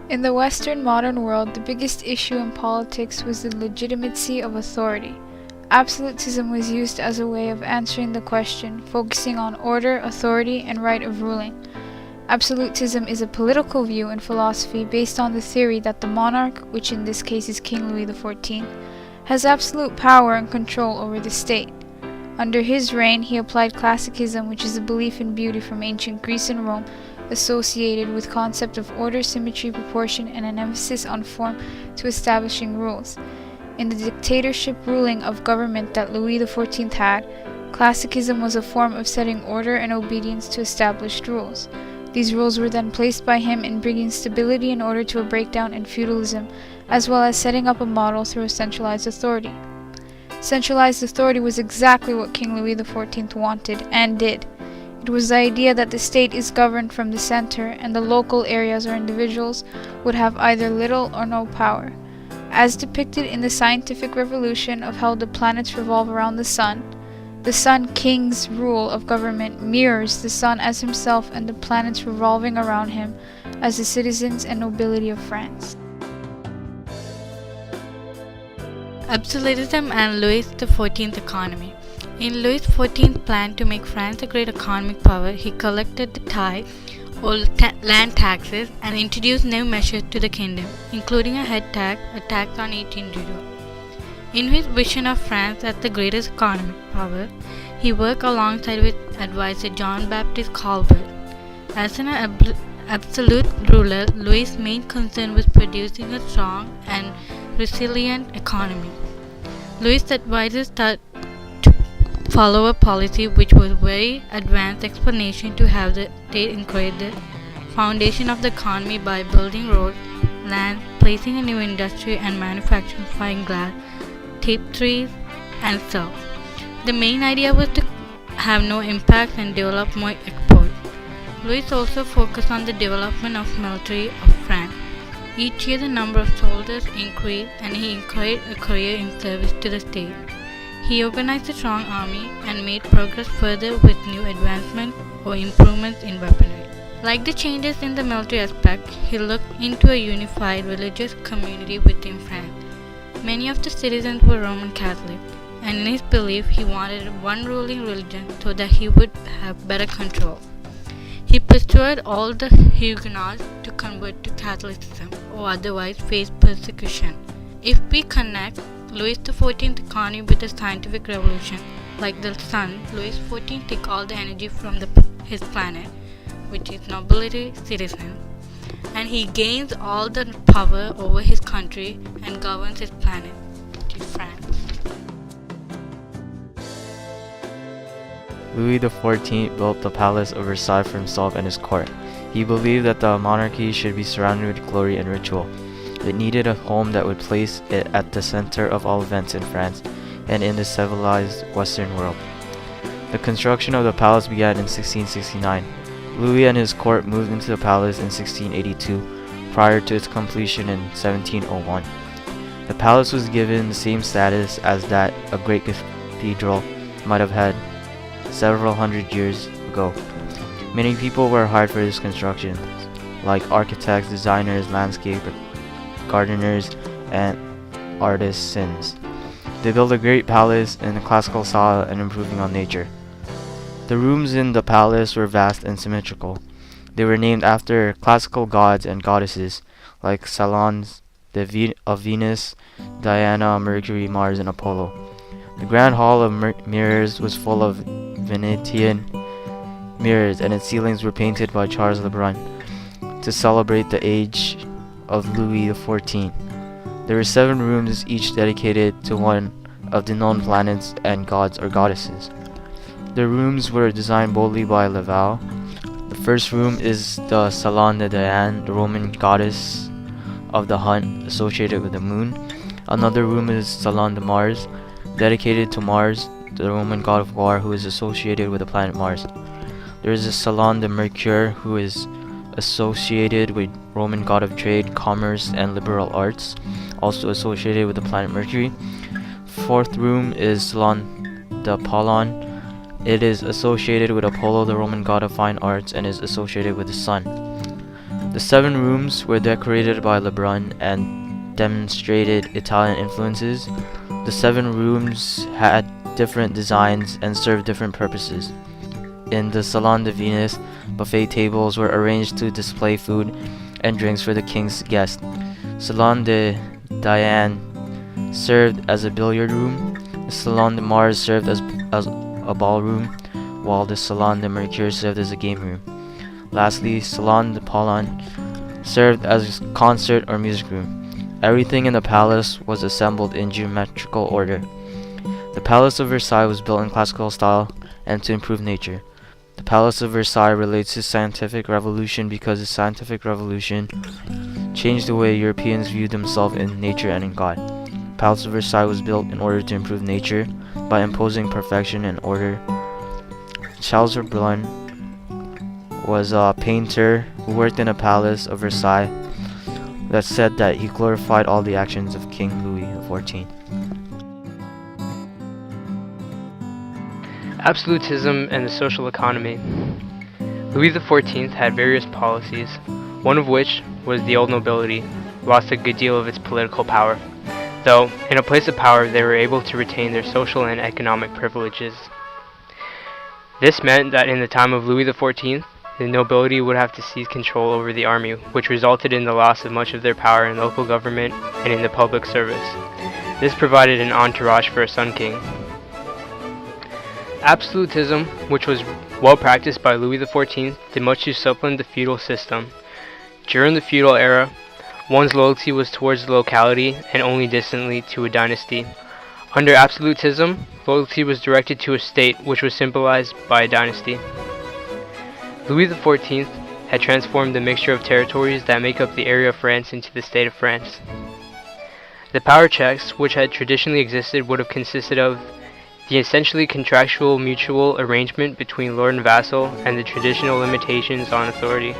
In the Western modern world, the biggest issue in politics was the legitimacy of authority. Absolutism was used as a way of answering the question, focusing on order, authority, and right of ruling. Absolutism is a political view in philosophy based on the theory that the monarch, which in this case is King Louis XIV, has absolute power and control over the state. Under his reign, he applied classicism, which is a belief in beauty from ancient Greece and Rome, associated with concept of order, symmetry, proportion, and an emphasis on form to establishing rules. In the dictatorship ruling of government that Louis XIV had, classicism was a form of setting order and obedience to established rules. These rules were then placed by him in bringing stability in order to a breakdown in feudalism, as well as setting up a model through a centralized authority. Centralized authority was exactly what King Louis XIV wanted and did. It was the idea that the state is governed from the center and the local areas or individuals would have either little or no power. As depicted in the scientific revolution of how the planets revolve around the Sun King's rule of government mirrors the Sun as himself and the planets revolving around him as the citizens and nobility of France. Absolutism and Louis XIV economy. In Louis XIV's plan to make France a great economic power, he collected the tithe or land taxes and introduced new measures to the kingdom, including a head tax, a tax on each individual. In his vision of France as the greatest economic power, he worked alongside with advisor Jean-Baptiste Colbert. As an absolute ruler, Louis' main concern was producing a strong and resilient economy. Louis' advisors started to follow a policy which was very advanced explanation to have the state encourage the foundation of the economy by building roads, land, placing a new industry and manufacturing fine glass, tapestries, and so. The main idea was to have no impact and develop more exports. Louis also focused on the development of military of France. Each year the number of soldiers increased and he encouraged a career in service to the state. He organized a strong army and made progress further with new advancements or improvements in weaponry. Like the changes in the military aspect, he looked into a unified religious community within France. Many of the citizens were Roman Catholic, and in his belief he wanted one ruling religion so that he would have better control. He persuaded all the Huguenots to convert to Catholicism or otherwise face persecution. If we connect Louis XIV's economy with the scientific revolution, like the sun, Louis XIV took all the energy from his planet, which is nobility, citizens, and he gains all the power over his country and governs his planet, which is France. Louis XIV built the Palace of Versailles for himself and his court. He believed that the monarchy should be surrounded with glory and ritual. It needed a home that would place it at the center of all events in France and in the civilized Western world. The construction of the palace began in 1669. Louis and his court moved into the palace in 1682, prior to its completion in 1701. The palace was given the same status as that a great cathedral might have had several hundred years ago. Many people were hired for this construction, like architects, designers, landscape gardeners, and artisans. They built a great palace in a classical style and improving on nature. The rooms in the palace were vast and symmetrical. They were named after classical gods and goddesses, like salons of Venus, Diana, Mercury, Mars, and Apollo. The grand hall of mirrors was full of Venetian mirrors, and its ceilings were painted by Charles Lebrun to celebrate the age of Louis XIV. There were 7 rooms, each dedicated to one of the known planets and gods or goddesses. The rooms were designed boldly by Laval. The first room is the Salon de Diane, the Roman goddess of the hunt associated with the moon. Another room is Salon de Mars, dedicated to Mars, the Roman god of war who is associated with the planet Mars. There is a Salon de Mercure, who is associated with Roman god of trade, commerce, and liberal arts, also associated with the planet Mercury. Fourth room is Salon de Apollon. It is associated with Apollo, the Roman god of fine arts, and is associated with the sun. The 7 rooms were decorated by Lebrun and demonstrated Italian influences. The 7 rooms had different designs and served different purposes. In the Salon de Venus, buffet tables were arranged to display food and drinks for the king's guests. Salon de Diane served as a billiard room. The Salon de Mars served as a ballroom, while the Salon de Mercure served as a game room. Lastly, Salon de Paulin served as a concert or music room. Everything in the palace was assembled in geometrical order. The Palace of Versailles was built in classical style and to improve nature. The Palace of Versailles relates to scientific revolution because the scientific revolution changed the way Europeans viewed themselves in nature and in God. The Palace of Versailles was built in order to improve nature by imposing perfection and order. Charles Lebrun was a painter who worked in a palace of Versailles that said that he glorified all the actions of King Louis XIV. Absolutism and the social economy. Louis XIV had various policies, one of which was the old nobility lost a good deal of its political power, though in a place of power they were able to retain their social and economic privileges. This meant that in the time of Louis XIV, the nobility would have to seize control over the army, which resulted in the loss of much of their power in local government and in the public service. This provided an entourage for a Sun King. Absolutism, which was well practiced by Louis XIV, did much to supplement the feudal system. During the feudal era, one's loyalty was towards the locality and only distantly to a dynasty. Under absolutism, loyalty was directed to a state, which was symbolized by a dynasty. Louis XIV had transformed the mixture of territories that make up the area of France into the state of France. The power checks, which had traditionally existed, would have consisted of the essentially contractual mutual arrangement between lord and vassal and the traditional limitations on authority.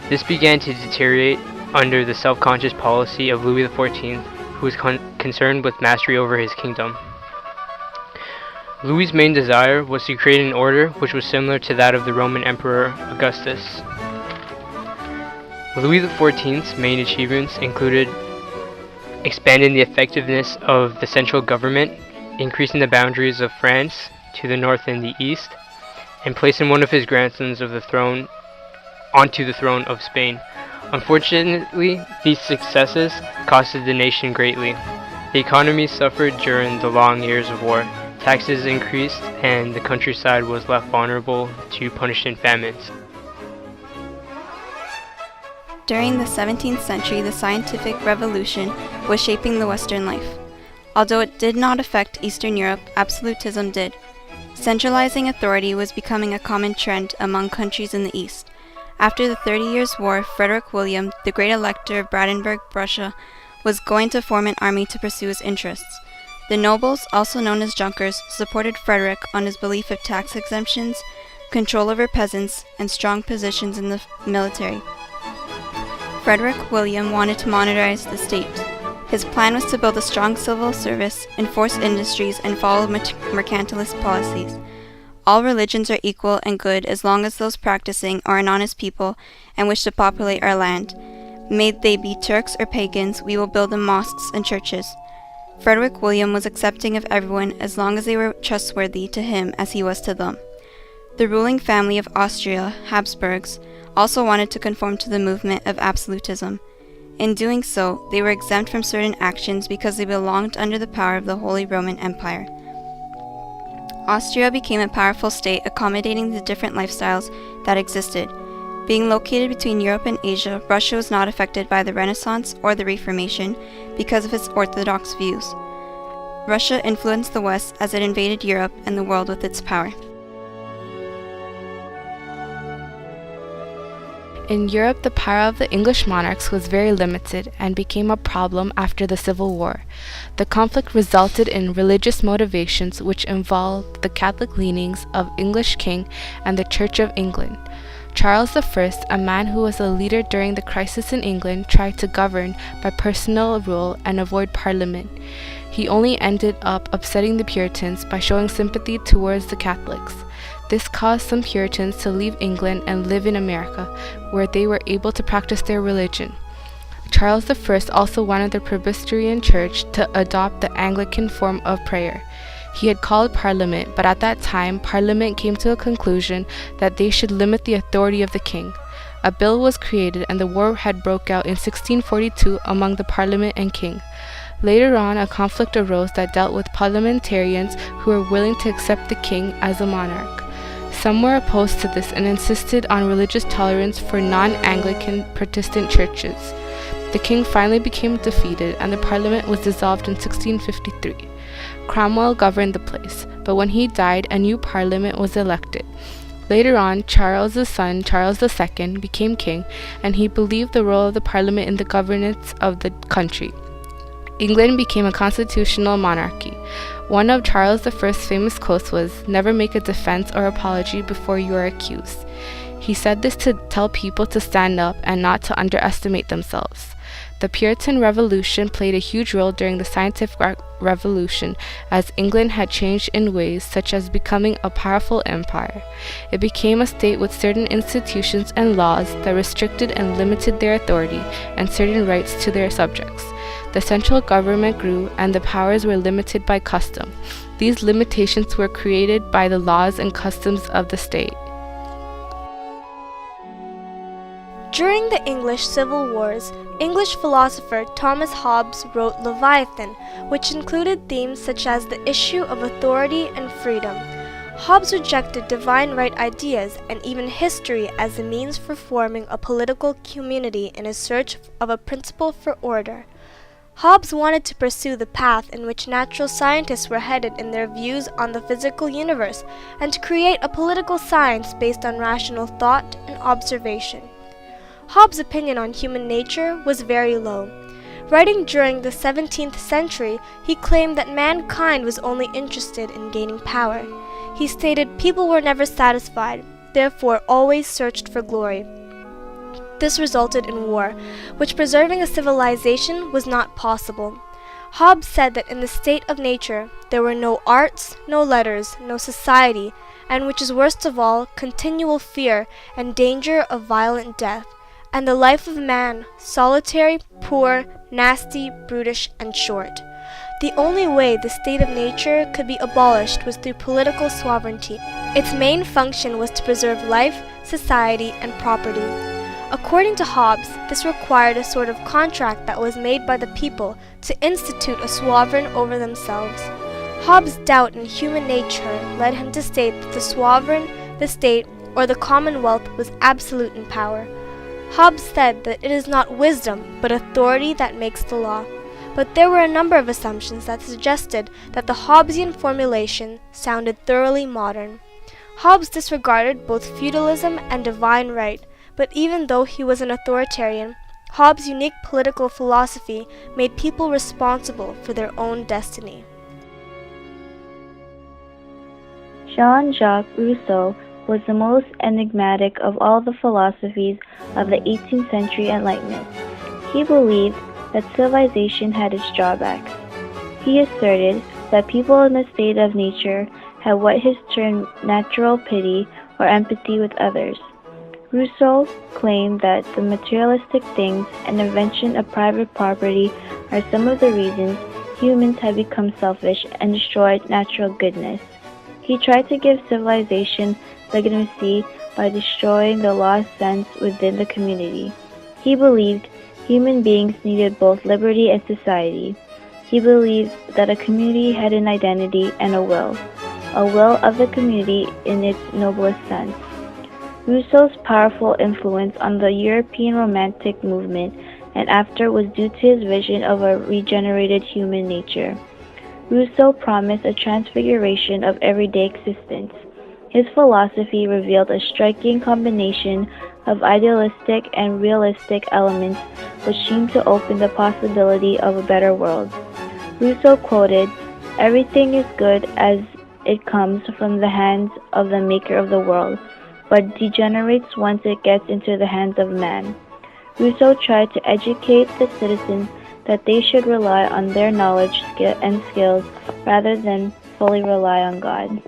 This began to deteriorate under the self-conscious policy of Louis XIV, who was concerned with mastery over his kingdom. Louis's main desire was to create an order which was similar to that of the Roman Emperor Augustus. Louis XIV's main achievements included expanding the effectiveness of the central government, increasing the boundaries of France to the north and the east, and placing one of his grandsons onto the throne of Spain. Unfortunately, these successes costed the nation greatly. The economy suffered during the long years of war. Taxes increased, and the countryside was left vulnerable to punishing famines. During the 17th century, the scientific revolution was shaping the Western life. Although it did not affect Eastern Europe, absolutism did. Centralizing authority was becoming a common trend among countries in the East. After the 30 Years' War, Frederick William, the Great Elector of Brandenburg, Prussia, was going to form an army to pursue his interests. The nobles, also known as Junkers, supported Frederick on his belief of tax exemptions, control over peasants, and strong positions in the military. Frederick William wanted to modernize the state. His plan was to build a strong civil service, enforce industries, and follow mercantilist policies. All religions are equal and good as long as those practicing are an honest people and wish to populate our land. May they be Turks or pagans, we will build them mosques and churches. Frederick William was accepting of everyone as long as they were trustworthy to him as he was to them. The ruling family of Austria, Habsburgs, also wanted to conform to the movement of absolutism. In doing so, they were exempt from certain actions because they belonged under the power of the Holy Roman Empire. Austria became a powerful state accommodating the different lifestyles that existed. Being located between Europe and Asia, Russia was not affected by the Renaissance or the Reformation because of its orthodox views. Russia influenced the West as it invaded Europe and the world with its power. In Europe, the power of the English monarchs was very limited and became a problem after the Civil War. The conflict resulted in religious motivations which involved the Catholic leanings of English king and the Church of England. Charles I, a man who was a leader during the crisis in England, tried to govern by personal rule and avoid Parliament. He only ended up upsetting the Puritans by showing sympathy towards the Catholics. This caused some Puritans to leave England and live in America, where they were able to practice their religion. Charles I also wanted the Presbyterian Church to adopt the Anglican form of prayer. He had called Parliament, but at that time, Parliament came to a conclusion that they should limit the authority of the king. A bill was created and the war had broke out in 1642 among the Parliament and king. Later on, a conflict arose that dealt with parliamentarians who were willing to accept the king as a monarch. Some were opposed to this and insisted on religious tolerance for non-Anglican Protestant churches. The king finally became defeated and the parliament was dissolved in 1653. Cromwell governed the place, but when he died, a new parliament was elected. Later on, Charles's son, Charles II, became king, and he believed the role of the parliament in the governance of the country. England became a constitutional monarchy. One of Charles I's famous quotes was, "Never make a defense or apology before you are accused." He said this to tell people to stand up and not to underestimate themselves. The Puritan Revolution played a huge role during the Scientific Revolution, as England had changed in ways such as becoming a powerful empire. It became a state with certain institutions and laws that restricted and limited their authority and certain rights to their subjects. The central government grew and the powers were limited by custom. These limitations were created by the laws and customs of the state. During the English Civil Wars, English philosopher Thomas Hobbes wrote Leviathan, which included themes such as the issue of authority and freedom. Hobbes rejected divine right ideas and even history as a means for forming a political community in his search of a principle for order. Hobbes wanted to pursue the path in which natural scientists were headed in their views on the physical universe, and to create a political science based on rational thought and observation. Hobbes' opinion on human nature was very low. Writing during the 17th century, he claimed that mankind was only interested in gaining power. He stated people were never satisfied, therefore always searched for glory. This resulted in war, which preserving a civilization was not possible. Hobbes said that in the state of nature, there were no arts, no letters, no society, and which is worst of all, continual fear and danger of violent death, and the life of man, solitary, poor, nasty, brutish, and short. The only way the state of nature could be abolished was through political sovereignty. Its main function was to preserve life, society, and property. According to Hobbes, this required a sort of contract that was made by the people to institute a sovereign over themselves. Hobbes' doubt in human nature led him to state that the sovereign, the state, or the commonwealth was absolute in power. Hobbes said that it is not wisdom, but authority that makes the law. But there were a number of assumptions that suggested that the Hobbesian formulation sounded thoroughly modern. Hobbes disregarded both feudalism and divine right, but even though he was an authoritarian, Hobbes' unique political philosophy made people responsible for their own destiny. Jean-Jacques Rousseau was the most enigmatic of all the philosophies of the 18th century Enlightenment. He believed that civilization had its drawbacks. He asserted that people in the state of nature had what he termed natural pity or empathy with others. Rousseau claimed that the materialistic things and invention of private property are some of the reasons humans have become selfish and destroyed natural goodness. He tried to give civilization legitimacy by destroying the lost sense within the community. He believed human beings needed both liberty and society. He believed that a community had an identity and a will of the community in its noblest sense. Rousseau's powerful influence on the European Romantic movement and after was due to his vision of a regenerated human nature. Rousseau promised a transfiguration of everyday existence. His philosophy revealed a striking combination of idealistic and realistic elements which seemed to open the possibility of a better world. Rousseau quoted, "Everything is good as it comes from the hands of the maker of the world, but degenerates once it gets into the hands of man." Rousseau tried to educate the citizens that they should rely on their knowledge and skills rather than fully rely on God.